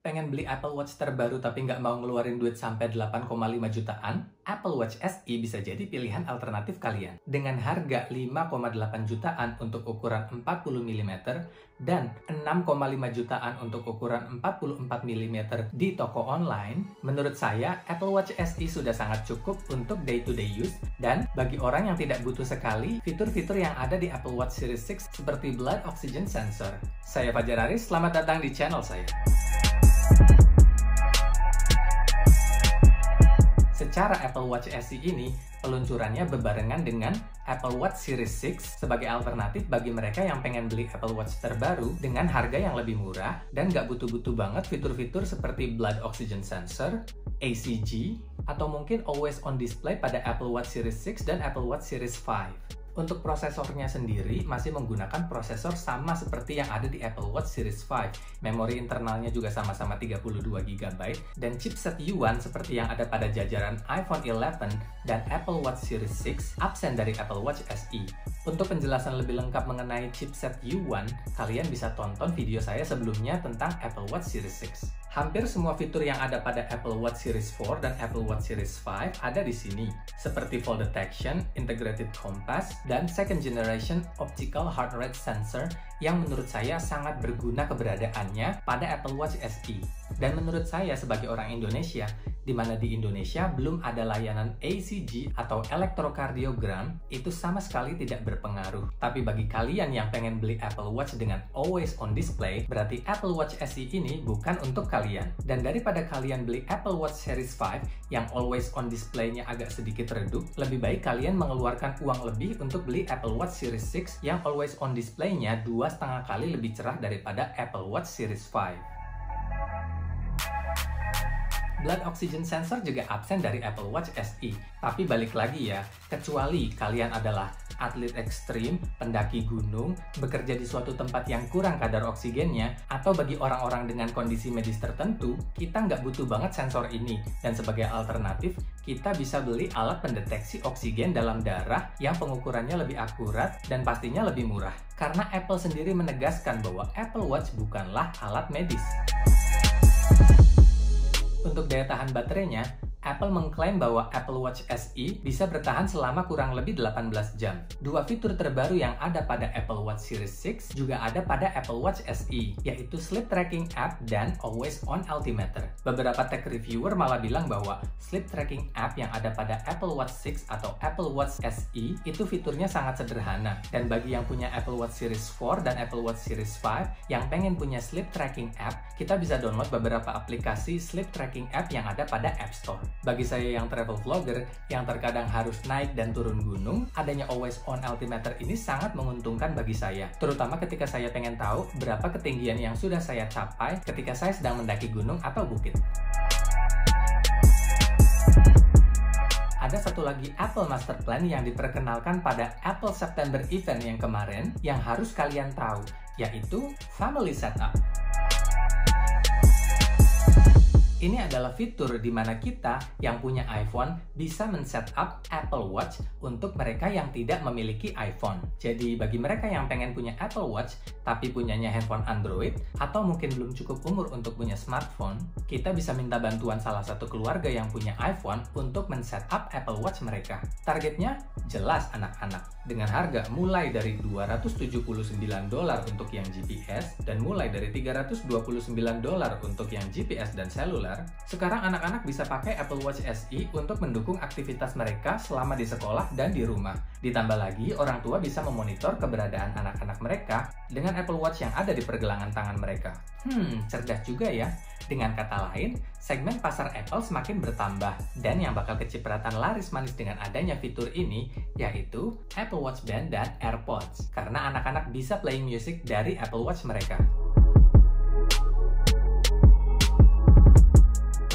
Pengen beli Apple Watch terbaru tapi nggak mau ngeluarin duit sampai 8,5 jutaan? Apple Watch SE bisa jadi pilihan alternatif kalian. Dengan harga 5,8 jutaan untuk ukuran 40 mm dan 6,5 jutaan untuk ukuran 44 mm di toko online, menurut saya Apple Watch SE sudah sangat cukup untuk day-to-day use, dan bagi orang yang tidak butuh sekali fitur-fitur yang ada di Apple Watch Series 6 seperti blood oxygen sensor. Saya Fajar Aris, selamat datang di channel saya. Secara Apple Watch SE ini, peluncurannya berbarengan dengan Apple Watch Series 6 sebagai alternatif bagi mereka yang pengen beli Apple Watch terbaru dengan harga yang lebih murah dan nggak butuh-butuh banget fitur-fitur seperti blood oxygen sensor, ACG, atau mungkin always on display pada Apple Watch Series 6 dan Apple Watch Series 5. Untuk prosesornya sendiri masih menggunakan prosesor sama seperti yang ada di Apple Watch Series 5. Memori internalnya juga sama-sama 32 GB dan chipset U1 seperti yang ada pada jajaran iPhone 11 dan Apple Watch Series 6 absen dari Apple Watch SE. Untuk penjelasan lebih lengkap mengenai chipset U1, kalian bisa tonton video saya sebelumnya tentang Apple Watch Series 6. Hampir semua fitur yang ada pada Apple Watch Series 4 dan Apple Watch Series 5 ada di sini, seperti fall detection, integrated compass, dan second generation optical heart rate sensor yang menurut saya sangat berguna keberadaannya pada Apple Watch SE. Dan menurut saya sebagai orang Indonesia, di mana di Indonesia belum ada layanan ACG atau elektrokardiogram, itu sama sekali tidak berpengaruh. Tapi bagi kalian yang pengen beli Apple Watch dengan always on display, berarti Apple Watch SE ini bukan untuk kalian. Dan daripada kalian beli Apple Watch Series 5 yang always on display-nya agak sedikit redup, lebih baik kalian mengeluarkan uang lebih untuk beli Apple Watch Series 6 yang always on display-nya 2,5 kali lebih cerah daripada Apple Watch Series 5. Blood oxygen sensor juga absen dari Apple Watch SE. Tapi balik lagi ya, kecuali kalian adalah atlet ekstrim, pendaki gunung, bekerja di suatu tempat yang kurang kadar oksigennya, atau bagi orang-orang dengan kondisi medis tertentu, kita nggak butuh banget sensor ini. Dan sebagai alternatif, kita bisa beli alat pendeteksi oksigen dalam darah yang pengukurannya lebih akurat dan pastinya lebih murah. Karena Apple sendiri menegaskan bahwa Apple Watch bukanlah alat medis. Untuk daya tahan baterainya, Apple mengklaim bahwa Apple Watch SE bisa bertahan selama kurang lebih 18 jam. Dua fitur terbaru yang ada pada Apple Watch Series 6 juga ada pada Apple Watch SE, yaitu Sleep Tracking App dan Always On Altimeter. Beberapa tech reviewer malah bilang bahwa Sleep Tracking App yang ada pada Apple Watch 6 atau Apple Watch SE itu fiturnya sangat sederhana. Dan bagi yang punya Apple Watch Series 4 dan Apple Watch Series 5 yang pengen punya Sleep Tracking App, kita bisa download beberapa aplikasi Sleep Tracking App yang ada pada App Store. Bagi saya yang travel vlogger yang terkadang harus naik dan turun gunung, adanya Always On Altimeter ini sangat menguntungkan bagi saya, terutama ketika saya pengen tahu berapa ketinggian yang sudah saya capai ketika saya sedang mendaki gunung atau bukit. Ada satu lagi Apple Master Plan yang diperkenalkan pada Apple September Event yang kemarin yang harus kalian tahu, yaitu Family Setup. Ini adalah fitur di mana kita yang punya iPhone bisa men-setup Apple Watch untuk mereka yang tidak memiliki iPhone. Jadi bagi mereka yang pengen punya Apple Watch tapi punyanya handphone Android atau mungkin belum cukup umur untuk punya smartphone, kita bisa minta bantuan salah satu keluarga yang punya iPhone untuk men-setup Apple Watch mereka. Targetnya jelas anak-anak, dengan harga mulai dari $279 untuk yang GPS dan mulai dari $329 untuk yang GPS dan seluler. Sekarang anak-anak bisa pakai Apple Watch SE untuk mendukung aktivitas mereka selama di sekolah dan di rumah. Ditambah lagi, orang tua bisa memonitor keberadaan anak-anak mereka dengan Apple Watch yang ada di pergelangan tangan mereka. Cerdas juga ya. Dengan kata lain, segmen pasar Apple semakin bertambah, dan yang bakal kecipratan laris manis dengan adanya fitur ini yaitu Apple Watch Band dan AirPods, karena anak-anak bisa playing music dari Apple Watch mereka.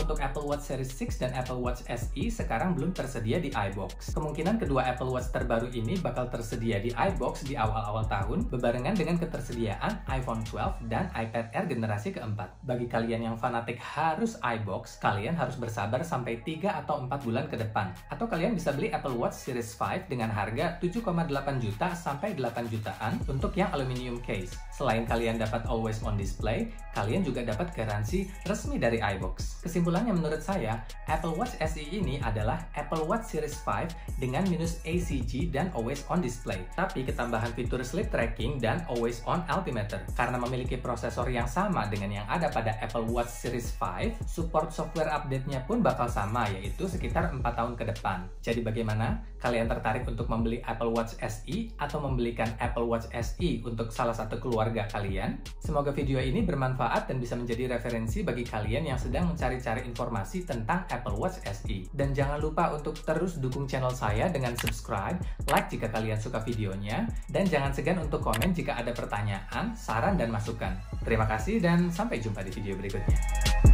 Untuk Apple Apple Watch Series 6 dan Apple Watch SE sekarang belum tersedia di iBox. Kemungkinan kedua Apple Watch terbaru ini bakal tersedia di iBox di awal-awal tahun, bebarengan dengan ketersediaan iPhone 12 dan iPad Air generasi keempat. Bagi kalian yang fanatik harus iBox, kalian harus bersabar sampai 3 atau 4 bulan ke depan. Atau kalian bisa beli Apple Watch Series 5 dengan harga 7,8 juta sampai 8 jutaan untuk yang aluminium case. Selain kalian dapat always on display, kalian juga dapat garansi resmi dari iBox. Kesimpulannya menurut saya, Apple Watch SE ini adalah Apple Watch Series 5 dengan minus ACG dan always on display, tapi ketambahan fitur sleep tracking dan always on altimeter. Karena memiliki prosesor yang sama dengan yang ada pada Apple Watch Series 5, support software update-nya pun bakal sama, yaitu sekitar 4 tahun ke depan. Jadi bagaimana? Kalian tertarik untuk membeli Apple Watch SE atau membelikan Apple Watch SE untuk salah satu keluarga kalian? Semoga video ini bermanfaat dan bisa menjadi referensi bagi kalian yang sedang mencari-cari informasi tentang Apple Watch SE. Dan jangan lupa untuk terus dukung channel saya dengan subscribe, like jika kalian suka videonya, dan jangan segan untuk komen jika ada pertanyaan, saran, dan masukan. Terima kasih dan sampai jumpa di video berikutnya.